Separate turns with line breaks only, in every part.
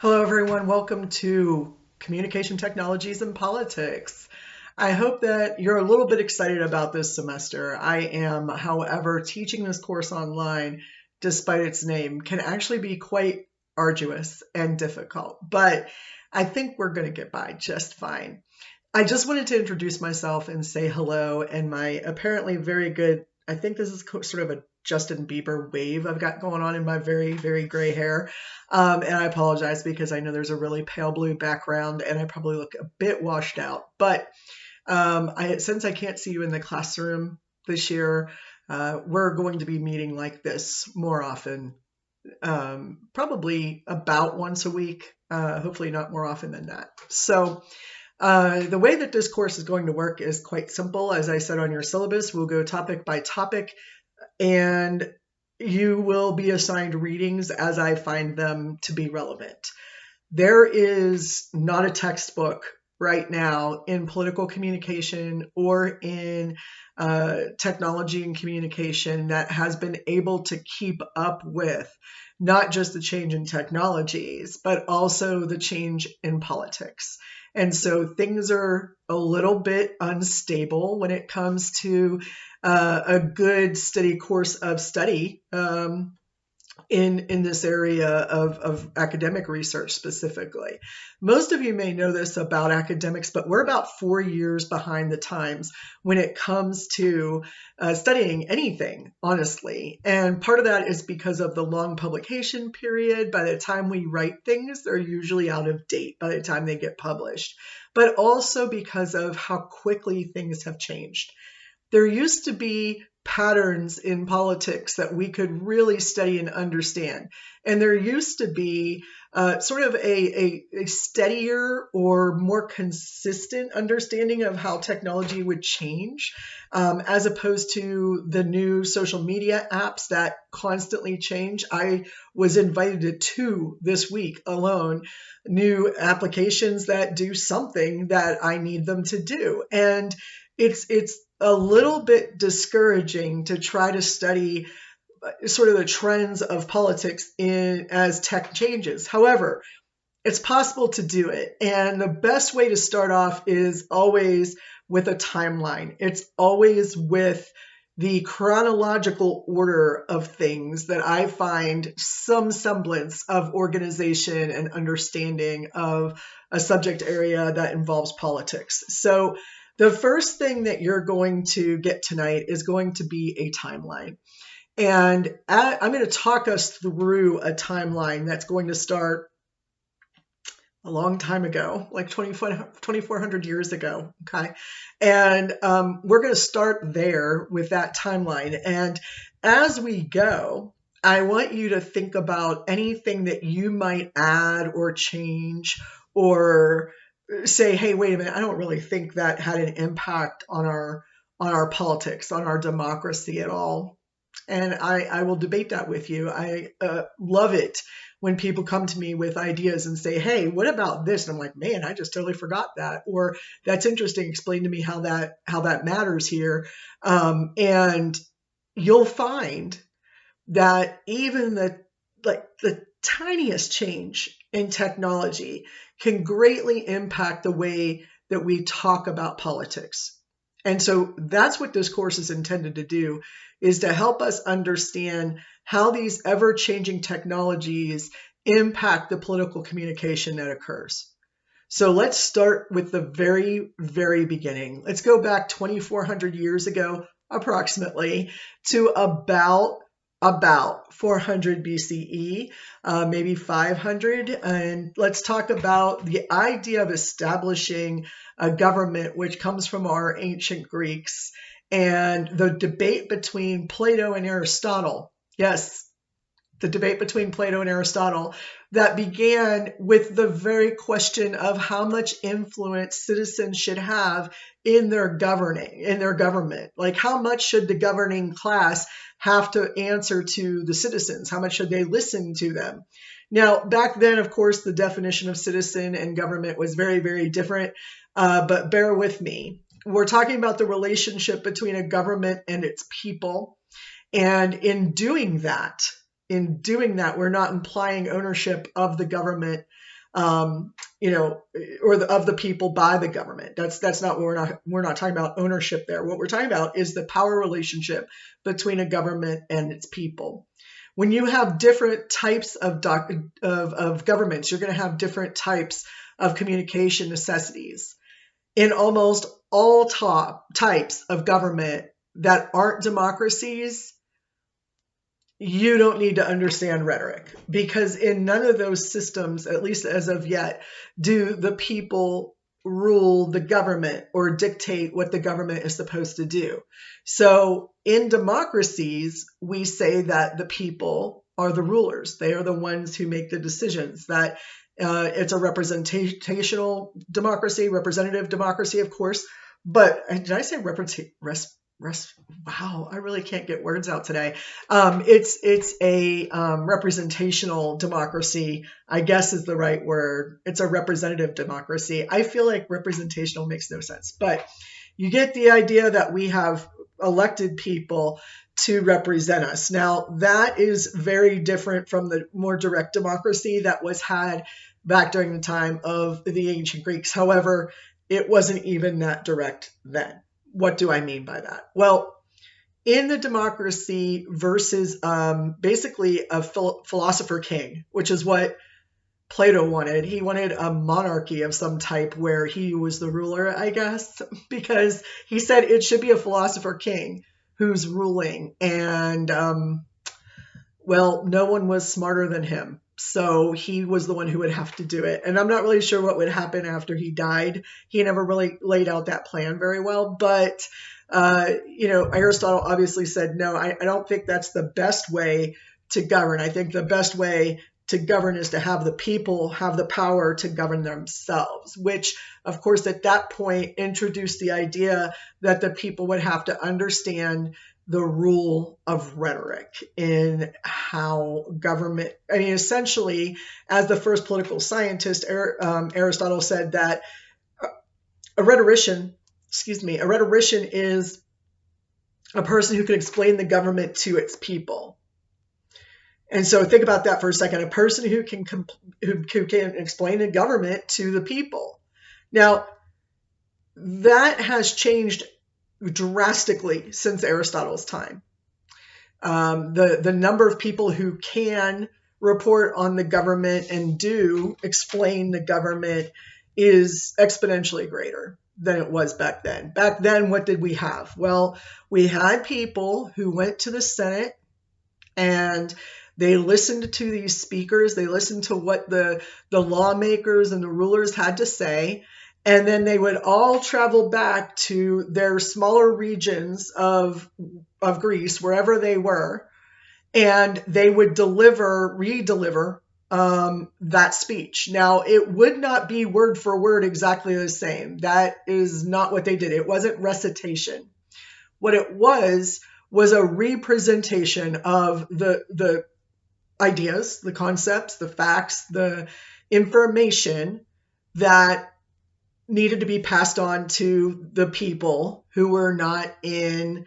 Hello, everyone. Welcome to Communication Technologies and Politics. I hope that you're a little bit excited about this semester. I am, however, teaching this course online, despite its name, can actually be quite arduous and difficult, but I think we're going to get by just fine. I just wanted to introduce myself and say hello, and my apparently very good, I think this is sort of a Justin Bieber wave I've got going on in my very, very gray hair. And I apologize because I know there's a really pale blue background and I probably look a bit washed out. But since I can't see you in the classroom this year, we're going to be meeting like this more often, probably about once a week, hopefully not more often than that. So the way that this course is going to work is quite simple. As I said on your syllabus, we'll go topic by topic, and you will be assigned readings as I find them to be relevant. There is not a textbook right now in political communication or in technology and communication that has been able to keep up with not just the change in technologies, but also the change in politics. And so things are a little bit unstable when it comes to a good steady course of study in this area of academic research specifically. Most of you may know this about academics, but we're about 4 years behind the times when it comes to studying anything, honestly. And part of that is because of the long publication period. By the time we write things, they're usually out of date by the time they get published, but also because of how quickly things have changed. There used to be patterns in politics that we could really study and understand. And there used to be sort of a steadier or more consistent understanding of how technology would change, as opposed to the new social media apps that constantly change. I was invited to 2 this week alone, new applications that do something that I need them to do. And it's a little bit discouraging to try to study sort of the trends of politics as tech changes. However, it's possible to do it. And the best way to start off is always with a timeline. It's always with the chronological order of things that I find some semblance of organization and understanding of a subject area that involves politics. So the first thing that you're going to get tonight is going to be a timeline. And I'm going to talk us through a timeline that's going to start a long time ago, like 2,400 years ago. Okay. And we're going to start there with that timeline. And as we go, I want you to think about anything that you might add or change or say, hey, wait a minute, I don't really think that had an impact on our politics, on our democracy at all. And I will debate that with you. I love it when people come to me with ideas and say, hey, what about this? And I'm like, man, I just totally forgot that. Or that's interesting. Explain to me how that matters here. And you'll find that even the tiniest change in technology can greatly impact the way that we talk about politics. And so that's what this course is intended to do, is to help us understand how these ever-changing technologies impact the political communication that occurs. So let's start with the very, very beginning. Let's go back 2,400 years ago, approximately, to about 400 BCE, maybe 500. And let's talk about the idea of establishing a government, which comes from our ancient Greeks, and the debate between Plato and Aristotle. Yes, the debate between Plato and Aristotle that began with the very question of how much influence citizens should have in their government. Like, how much should the governing class have to answer to the citizens? How much should they listen to them? Now, back then, of course, the definition of citizen and government was very, very different, but bear with me. We're talking about the relationship between a government and its people. And in doing that, in doing that, we're not implying ownership of the government, of the people by the government. That's not what we're not talking about ownership there. What we're talking about is the power relationship between a government and its people. When you have different types of governments, you're going to have different types of communication necessities. In almost all types of government that aren't democracies, you don't need to understand rhetoric, because in none of those systems, at least as of yet, do the people rule the government or dictate what the government is supposed to do. So in democracies, we say that the people are the rulers. They are the ones who make the decisions, that it's a representational democracy, representative democracy, of course. But did I say wow, I really can't get words out today. It's a representational democracy, I guess is the right word. It's a representative democracy. I feel like representational makes no sense, but you get the idea that we have elected people to represent us. Now, that is very different from the more direct democracy that was had back during the time of the ancient Greeks. However, it wasn't even that direct then. What do I mean by that? Well, in the democracy versus basically a philosopher king, which is what Plato wanted. He wanted a monarchy of some type where he was the ruler, I guess, because he said it should be a philosopher king who's ruling. And, no one was smarter than him. So he was the one who would have to do it. And I'm not really sure what would happen after he died. He never really laid out that plan very well. But, Aristotle obviously said, no, I don't think that's the best way to govern. I think the best way to govern is to have the people have the power to govern themselves, which, of course, at that point introduced the idea that the people would have to understand the rule of rhetoric in how government, essentially, as the first political scientist, Aristotle said that a rhetorician is a person who can explain the government to its people. And so think about that for a second, a person who can explain the government to the people. Now, that has changed drastically since Aristotle's time. The number of people who can report on the government and do explain the government is exponentially greater than it was back then. Back then, what did we have? Well, we had people who went to the Senate and they listened to these speakers. They listened to what the lawmakers and the rulers had to say. And then they would all travel back to their smaller regions of Greece, wherever they were, and they would re-deliver that speech. Now, it would not be word for word exactly the same. That is not what they did. It wasn't recitation. What it was a representation of the ideas, the concepts, the facts, the information that needed to be passed on to the people who were not in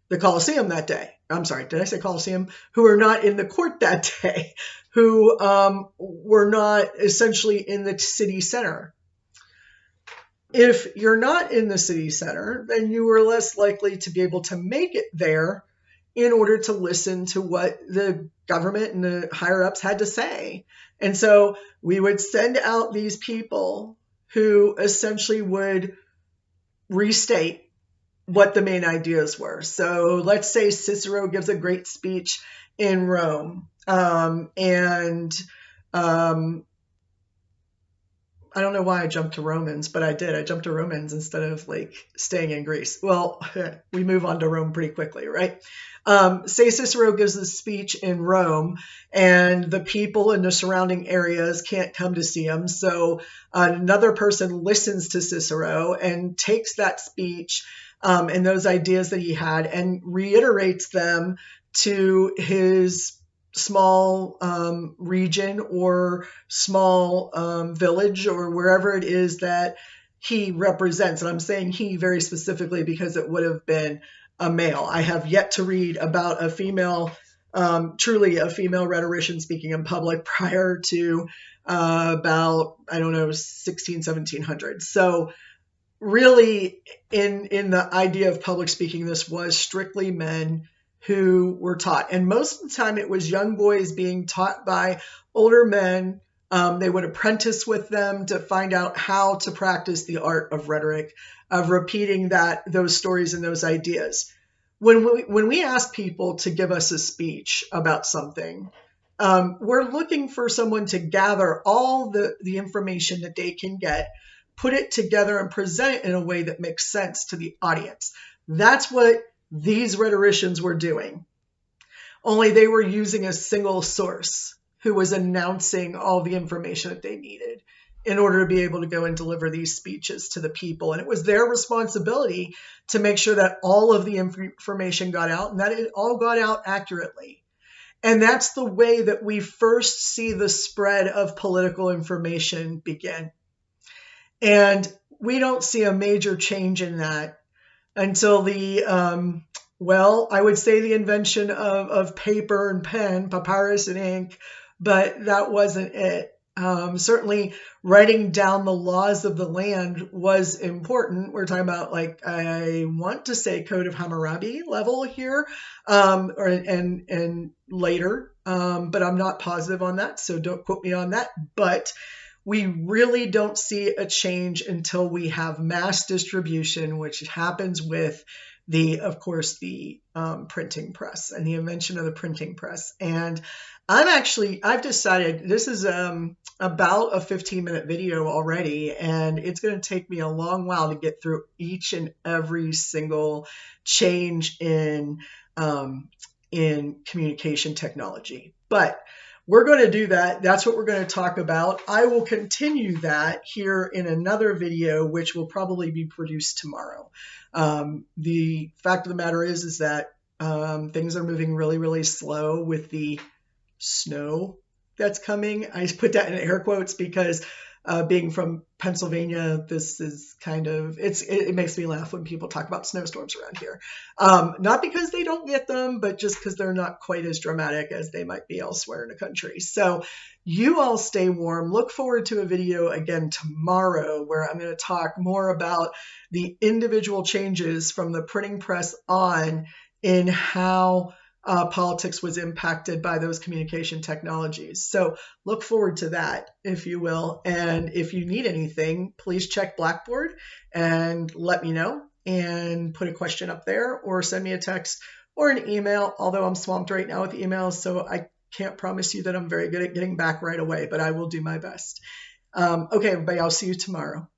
the Colosseum that day. I'm sorry, did I say Colosseum? Who were not in the court that day, who were not essentially in the city center. If you're not in the city center, then you are less likely to be able to make it there in order to listen to what the government and the higher ups had to say. And so we would send out these people who essentially would restate what the main ideas were. So let's say Cicero gives a great speech in Rome. I don't know why I jumped to Romans, but I did. I jumped to Romans instead of staying in Greece. Well, we move on to Rome pretty quickly, right? Say Cicero gives a speech in Rome and the people in the surrounding areas can't come to see him. So another person listens to Cicero and takes that speech and those ideas that he had and reiterates them to his small region or small village or wherever it is that he represents. And I'm saying he very specifically because it would have been a male. I have yet to read about a female truly a female rhetorician speaking in public prior to about, I don't know, 1700. So really in the idea of public speaking, this was strictly men who were taught. And most of the time it was young boys being taught by older men. They would apprentice with them to find out how to practice the art of rhetoric, of repeating those stories and those ideas. When we ask people to give us a speech about something, we're looking for someone to gather all the information that they can get, put it together, and present it in a way that makes sense to the audience. That's what these rhetoricians were doing. Only they were using a single source who was announcing all the information that they needed in order to be able to go and deliver these speeches to the people. And it was their responsibility to make sure that all of the information got out and that it all got out accurately. And that's the way that we first see the spread of political information begin. And we don't see a major change in that until I would say the invention of paper and pen, papyrus and ink, but that wasn't it. Certainly writing down the laws of the land was important. We're talking about, like, I want to say Code of Hammurabi level here, and later, but I'm not positive on that, so don't quote me on that. But we really don't see a change until we have mass distribution, which happens with of course, the printing press and the invention of the printing press. And I've decided this is about a 15-minute video already, and it's going to take me a long while to get through each and every single change in communication technology. But we're going to do that. That's what we're going to talk about. I will continue that here in another video, which will probably be produced tomorrow. The fact of the matter is that things are moving really, really slow with the snow that's coming. I put that in air quotes because being from Pennsylvania, this is kind of, it makes me laugh when people talk about snowstorms around here. Not because they don't get them, but just because they're not quite as dramatic as they might be elsewhere in the country. So you all stay warm. Look forward to a video again tomorrow where I'm going to talk more about the individual changes from the printing press on in how politics was impacted by those communication technologies. So look forward to that, if you will. And if you need anything, please check Blackboard and let me know and put a question up there or send me a text or an email, although I'm swamped right now with emails, so I can't promise you that I'm very good at getting back right away, but I will do my best. Okay, everybody, I'll see you tomorrow.